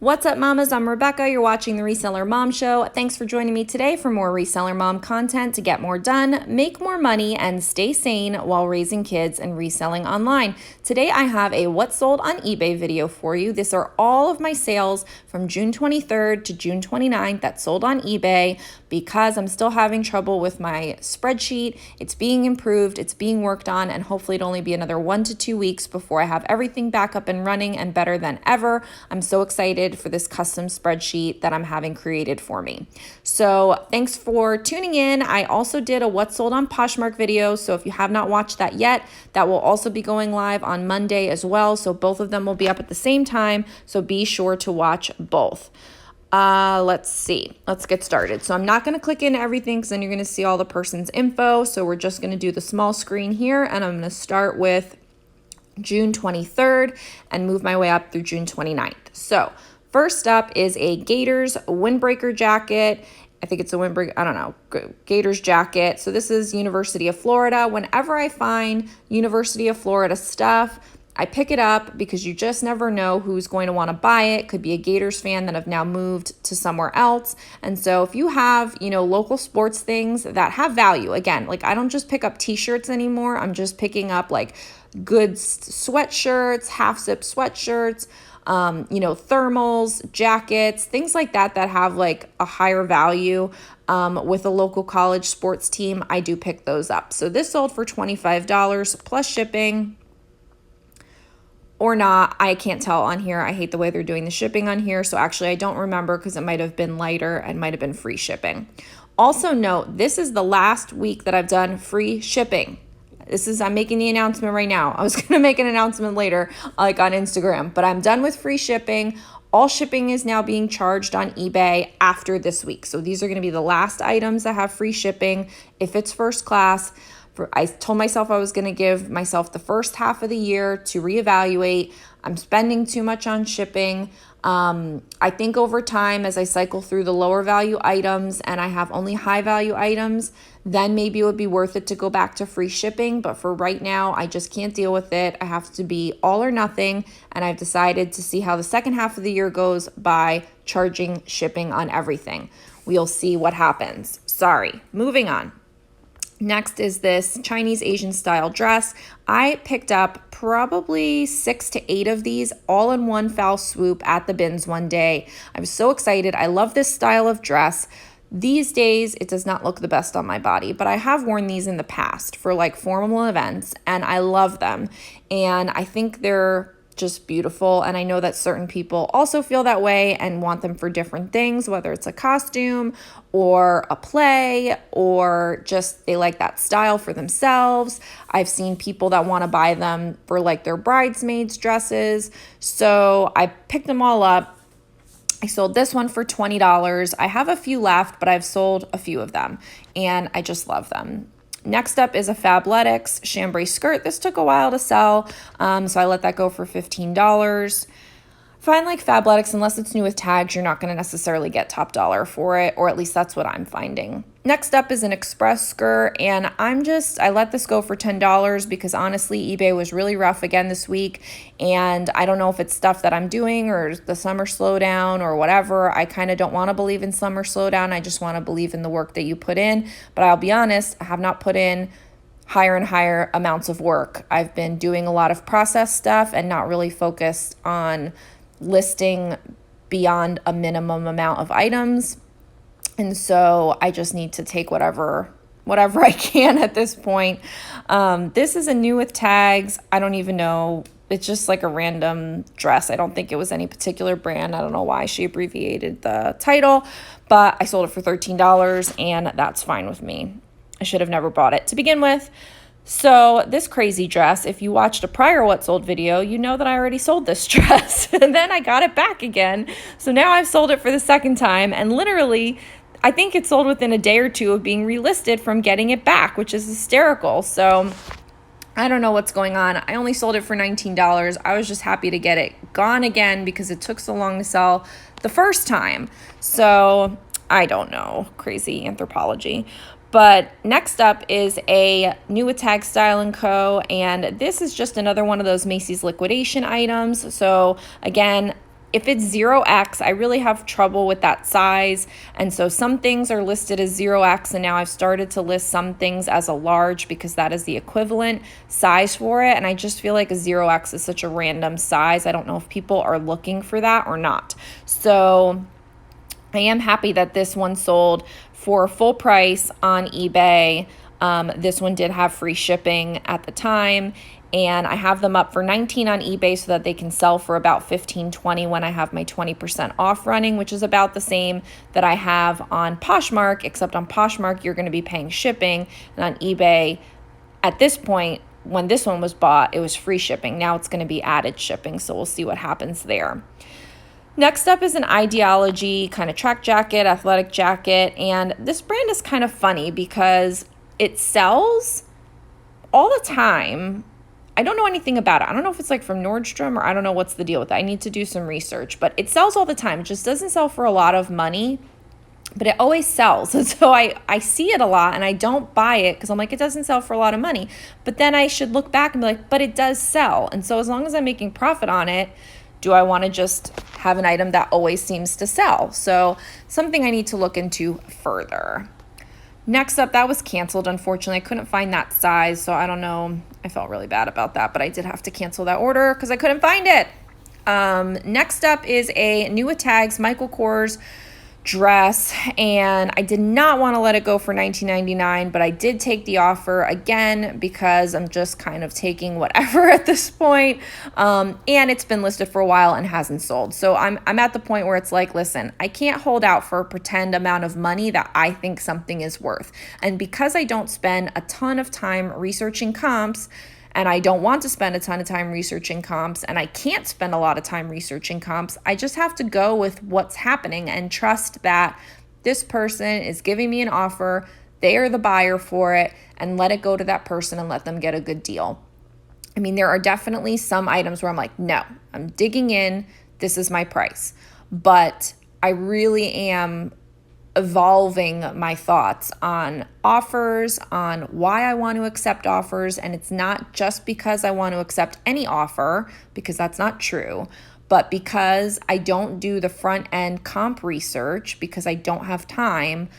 What's up, mamas? I'm Rebecca. You're watching the Reseller Mom Show. Thanks for joining me today for more Reseller Mom content to get more done, make more money, and stay sane while raising kids and reselling online. Today, I have a What Sold on eBay video for you. These are all of my sales from June 23rd to June 29th that sold on eBay because I'm still having trouble with my spreadsheet. It's being improved, it's being worked on, and hopefully it'll only be another 1 to 2 weeks before I have everything back up and running and better than ever. I'm so excited for this custom spreadsheet that I'm having created for me. So thanks for tuning in. I also did a What Sold on Poshmark video, so if you have not watched that yet, that will also be going live on Monday as well. So both of them will be up at the same time, so be sure to watch both. Let's see. Let's get started. So I'm not going to click into everything because then you're going to see all the person's info. So we're just going to do the small screen here, and I'm going to start with June 23rd and move my way up through June 29th. So first up is a Gators windbreaker jacket. I think it's a windbreaker, I don't know, Gators jacket. So this is University of Florida. Whenever I find University of Florida stuff, I pick it up because you just never know who's going to want to buy it. Could be a Gators fan that have now moved to somewhere else. And so if you have, local sports things that have value, again, like I don't just pick up t-shirts anymore. I'm just picking up like good sweatshirts, half zip sweatshirts, thermals, jackets, things like that have like a higher value with a local college sports team. I do pick those up. So this sold for $25 plus shipping. Or not, I can't tell on here. I hate the way they're doing the shipping on here. So actually I don't remember because it might have been lighter and might have been free shipping. Also note, this is the last week that I've done free shipping. I'm making the announcement right now. I was going to make an announcement later, like on Instagram, but I'm done with free shipping. All shipping is now being charged on eBay after this week. So these are going to be the last items that have free shipping. If it's first class, I told myself I was going to give myself the first half of the year to reevaluate. I'm spending too much on shipping. I think over time, as I cycle through the lower value items and I have only high value items, then maybe it would be worth it to go back to free shipping. But for right now, I just can't deal with it. I have to be all or nothing. And I've decided to see how the second half of the year goes by charging shipping on everything. We'll see what happens. Sorry, moving on. Next is this Chinese Asian style dress. I picked up probably 6 to 8 of these all in one foul swoop at the bins one day. I was so excited. I love this style of dress. These days, it does not look the best on my body, but I have worn these in the past for like formal events and I love them. And I think they're just beautiful. And I know that certain people also feel that way and want them for different things, whether it's a costume or a play or just they like that style for themselves. I've seen people that want to buy them for like their bridesmaids dresses. So I picked them all up. I sold this one for $20. I have a few left, but I've sold a few of them and I just love them. Next up is a Fabletics chambray skirt. This took a while to sell, so I let that go for $15. Find like Fabletics, unless it's new with tags, you're not going to necessarily get top dollar for it, or at least that's what I'm finding. Next up is an Express skirt, and I let this go for $10 because honestly, eBay was really rough again this week, and I don't know if it's stuff that I'm doing or the summer slowdown or whatever. I kind of don't want to believe in summer slowdown. I just want to believe in the work that you put in, but I'll be honest, I have not put in higher and higher amounts of work. I've been doing a lot of process stuff and not really focused on listing beyond a minimum amount of items. And so I just need to take whatever I can at this point. This is a new with tags. I don't even know. It's just like a random dress. I don't think it was any particular brand. I don't know why she abbreviated the title, but I sold it for $13 and that's fine with me. I should have never bought it to begin with. So this crazy dress, if you watched a prior What Sold video, you know that I already sold this dress and then I got it back again. So now I've sold it for the second time and literally I think it sold within a day or two of being relisted from getting it back, which is hysterical. So I don't know what's going on. I only sold it for $19. I was just happy to get it gone again because it took so long to sell the first time. So I don't know, crazy anthropology. But next up is a new with Tag Style & Co. And this is just another one of those Macy's liquidation items. So again, if it's 0x, I really have trouble with that size. And so some things are listed as 0x, and now I've started to list some things as a large because that is the equivalent size for it. And I just feel like a 0x is such a random size. I don't know if people are looking for that or not. So I am happy that this one sold for full price on eBay. This one did have free shipping at the time, and I have them up for $19 on eBay so that they can sell for about $15, $20 when I have my 20% off running, which is about the same that I have on Poshmark, except on Poshmark you're going to be paying shipping, and on eBay at this point, when this one was bought, it was free shipping. Now it's going to be added shipping, so we'll see what happens there. Next up is an Ideology kind of track jacket, athletic jacket, and this brand is kind of funny because it sells all the time. I don't know anything about it. I don't know if it's like from Nordstrom or I don't know what's the deal with it. I need to do some research, but it sells all the time. It just doesn't sell for a lot of money, but it always sells. And so I see it a lot and I don't buy it because I'm like, it doesn't sell for a lot of money. But then I should look back and be like, but it does sell. And so as long as I'm making profit on it, do I want to just have an item that always seems to sell? So something I need to look into further. Next up, that was canceled. Unfortunately, I couldn't find that size, so I don't know. I felt really bad about that, but I did have to cancel that order because I couldn't find it. Next up is a New Tags Michael Kors dress, and I did not want to let it go for $19.99, but I did take the offer again because I'm just kind of taking whatever at this point. And it's been listed for a while and hasn't sold. So I'm at the point where it's like, listen, I can't hold out for a pretend amount of money that I think something is worth. And because I don't spend a ton of time researching comps, and I don't want to spend a ton of time researching comps, and I can't spend a lot of time researching comps, I just have to go with what's happening and trust that this person is giving me an offer, they are the buyer for it, and let it go to that person and let them get a good deal. I mean, there are definitely some items where I'm like, no, I'm digging in, this is my price. But I really am evolving my thoughts on offers, on why I want to accept offers. And it's not just because I want to accept any offer, because that's not true, but because I don't do the front end comp research because I don't have time.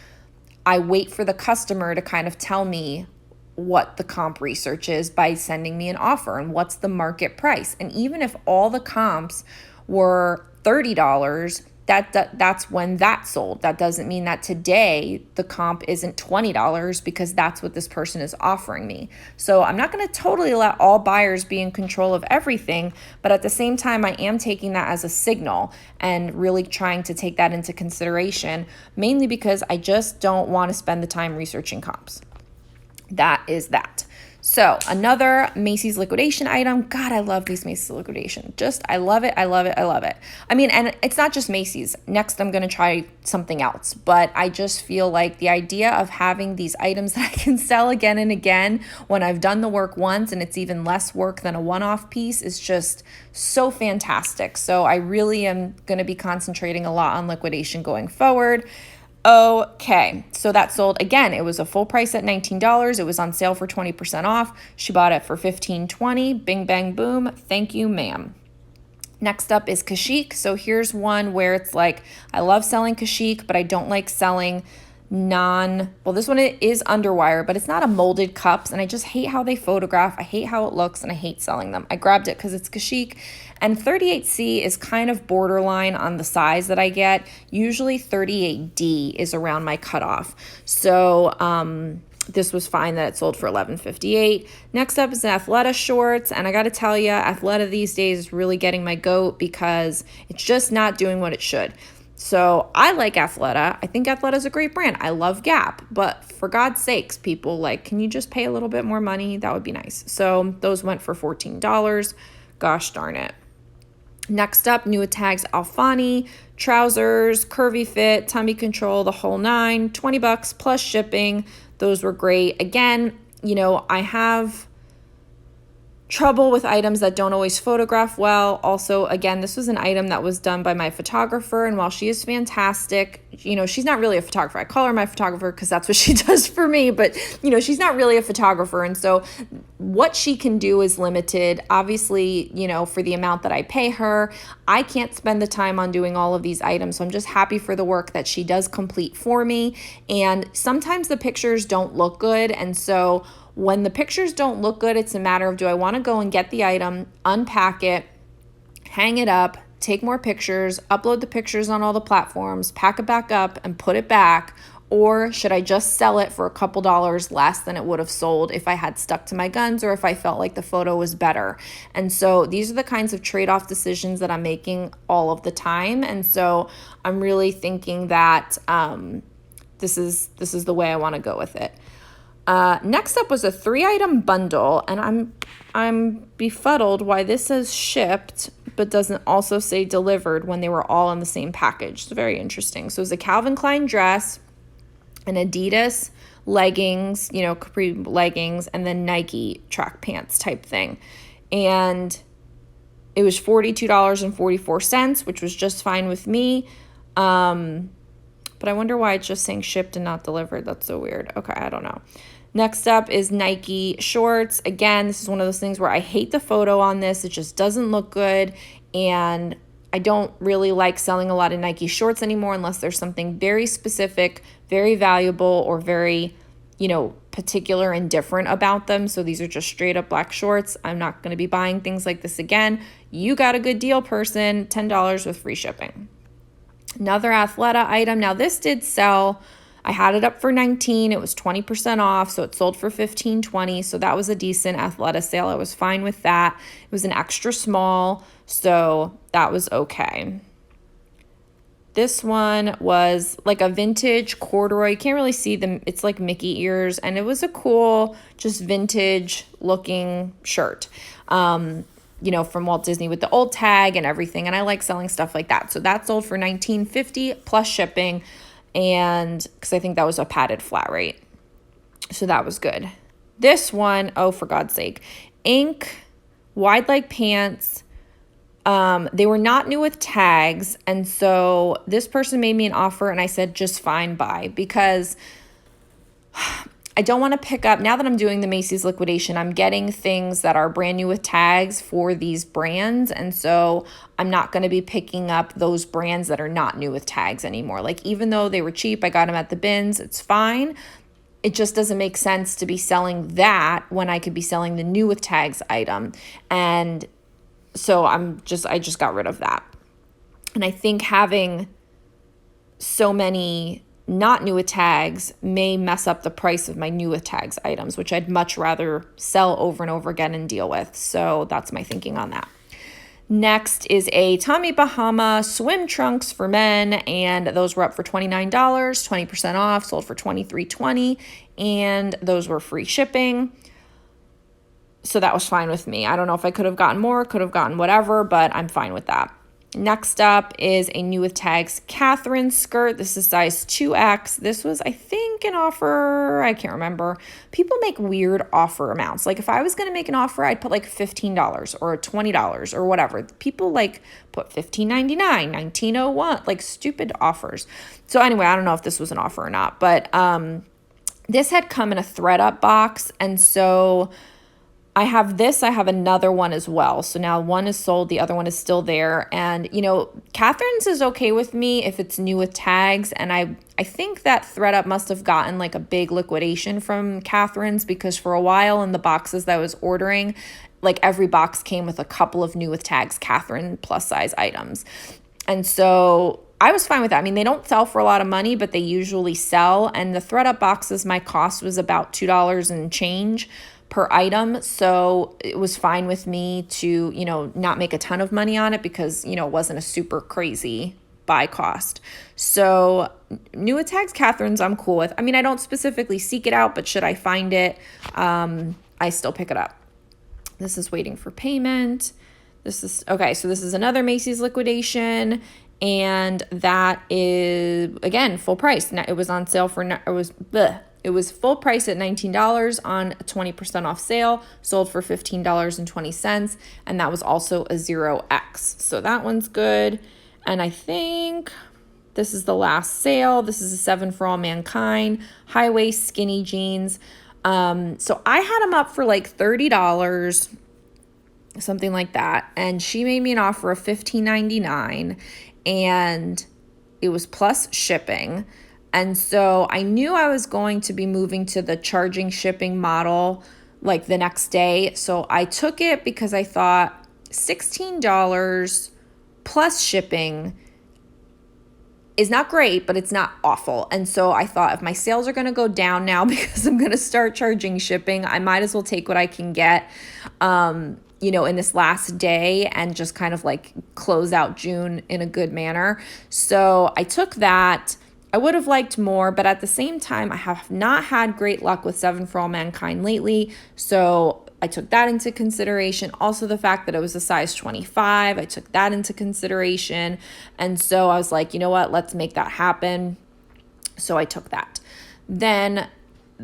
I wait for the customer to kind of tell me what the comp research is by sending me an offer and what's the market price. And even if all the comps were $30, that's when that sold. That doesn't mean that today the comp isn't $20 because that's what this person is offering me. So I'm not going to totally let all buyers be in control of everything, but at the same time, I am taking that as a signal and really trying to take that into consideration, mainly because I just don't want to spend the time researching comps. That is that. So another Macy's liquidation item. God, I love these Macy's liquidation. I love it. I love it. I love it. I mean, and it's not just Macy's. Next, I'm going to try something else. But I just feel like the idea of having these items that I can sell again and again when I've done the work once and it's even less work than a one-off piece is just so fantastic. So I really am going to be concentrating a lot on liquidation going forward. Okay, so that sold again. It was a full price at $19. It was on sale for 20% off. She bought it for $15, $20. Bing, bang, boom. Thank you, ma'am. Next up is Kashik. So here's one where it's like, I love selling Kashik, but I don't like selling this one is underwire, but it's not a molded cups, and I just hate how they photograph. I hate how it looks, and I hate selling them. I grabbed it because it's Kashik, and 38C is kind of borderline on the size that I get. Usually 38D is around my cutoff. So this was fine that it sold for $11.58. Next up is an Athleta shorts, and I got to tell you, Athleta these days is really getting my goat because it's just not doing what it should. So I like Athleta. I think Athleta is a great brand. I love Gap, but for God's sakes, people, like, can you just pay a little bit more money? That would be nice. So those went for $14. Gosh darn it. Next up, New Tags Alfani trousers, curvy fit, tummy control, the whole nine, $20 plus shipping. Those were great. Again, I have trouble with items that don't always photograph well. Also, again, this was an item that was done by my photographer, and while she is fantastic, she's not really a photographer. I call her my photographer because that's what she does for me, but she's not really a photographer, and so what she can do is limited. Obviously, for the amount that I pay her, I can't spend the time on doing all of these items, so I'm just happy for the work that she does complete for me. And sometimes the pictures don't look good, and so when the pictures don't look good, it's a matter of, do I want to go and get the item, unpack it, hang it up, take more pictures, upload the pictures on all the platforms, pack it back up and put it back, or should I just sell it for a couple dollars less than it would have sold if I had stuck to my guns or if I felt like the photo was better? And so these are the kinds of trade-off decisions that I'm making all of the time. And so I'm really thinking that this is the way I want to go with it. Next up was a 3-item bundle, and I'm befuddled why this says shipped but doesn't also say delivered when they were all in the same package. It's very interesting. So it was a Calvin Klein dress, an Adidas leggings, capri leggings, and then Nike track pants type thing. And it was $42.44, which was just fine with me. But I wonder why it's just saying shipped and not delivered. That's so weird. Okay, I don't know. Next up is Nike shorts. Again, this is one of those things where I hate the photo on this. It just doesn't look good. And I don't really like selling a lot of Nike shorts anymore unless there's something very specific, very valuable, or very, particular and different about them. So these are just straight up black shorts. I'm not going to be buying things like this again. You got a good deal, person. $10 with free shipping. Another Athleta item. Now this did sell. I had it up for $19. It was 20% off, so it sold for $15.20. So that was a decent Athleta sale. I was fine with that. It was an extra small, so that was okay. This one was like a vintage corduroy. You can't really see them. It's like Mickey ears, and it was a cool, just vintage looking shirt. From Walt Disney with the old tag and everything. And I like selling stuff like that. So that sold for $19.50 plus shipping. And because I think that was a padded flat rate. So that was good. This one, oh, for God's sake, ink, wide leg pants. They were not new with tags. And so this person made me an offer and I said, just fine, buy, because I don't want to pick up, now that I'm doing the Macy's liquidation, I'm getting things that are brand new with tags for these brands. And so I'm not going to be picking up those brands that are not new with tags anymore. Like, even though they were cheap, I got them at the bins, it's fine. It just doesn't make sense to be selling that when I could be selling the new with tags item. And so I just got rid of that. And I think having so many not new with tags may mess up the price of my new with tags items, which I'd much rather sell over and over again and deal with. So that's my thinking on that. Next is a Tommy Bahama swim trunks for men, and those were up for $29, 20% off, sold for $23.20, and those were free shipping. So that was fine with me. I don't know if I could have gotten more, could have gotten whatever, but I'm fine with that. Next up is a new with tags Catherine skirt. This is size 2X. This was, I think, an offer. I can't remember. People make weird offer amounts. Like, if I was going to make an offer, I'd put like $15 or $20 or whatever. People like put $15.99, $19.01, like stupid offers. So anyway, I don't know if this was an offer or not, but this had come in a ThredUp box. And so I have this, I have another one as well. So now one is sold, the other one is still there. And, Catherine's is okay with me if it's new with tags. And I think that ThredUp must have gotten like a big liquidation from Catherine's, because for a while in the boxes that I was ordering, like every box came with a couple of new with tags Catherine plus size items. And so I was fine with that. I mean, they don't sell for a lot of money, but they usually sell. And the ThredUp boxes, my cost was about $2 and change per item. So it was fine with me to, not make a ton of money on it because, it wasn't a super crazy buy cost. So new with tags Catherine's I'm cool with. I mean, I don't specifically seek it out, but should I find it, I still pick it up. This is waiting for payment. This is another Macy's liquidation. And that is, again, full price. Now, it was on sale for, It was full price at $19 on a 20% off sale, sold for $15.20, and that was also a 0X. So that one's good. And I think this is the last sale. This is a 7 for All Mankind, high waist skinny jeans. So I had them up for like $30, something like that. And she made me an offer of $15.99, and it was plus shipping. And so I knew I was going to be moving to the charging shipping model like the next day. So I took it because I thought $16 plus shipping is not great, but it's not awful. And so I thought, if my sales are going to go down now because I'm going to start charging shipping, I might as well take what I can get, in this last day and just kind of like close out June in a good manner. So I took that. I would have liked more, but at the same time, I have not had great luck with 7 for All Mankind lately. So I took that into consideration. Also, the fact that it was a size 25, I took that into consideration. And so I was like, you know what, let's make that happen. So I took that. Then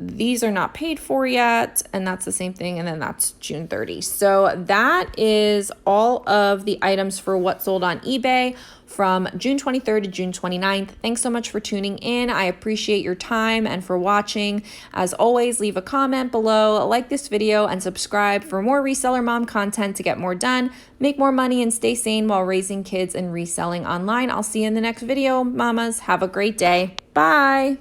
these are not paid for yet, and that's the same thing, and then that's June 30. So that is all of the items for what sold on eBay from June 23rd to June 29th. Thanks so much for tuning in. I appreciate your time and for watching. As always, leave a comment below, like this video, and subscribe for more Reseller Mom content to get more done, make more money, and stay sane while raising kids and reselling online. I'll see you in the next video, mamas. Have a great day. Bye.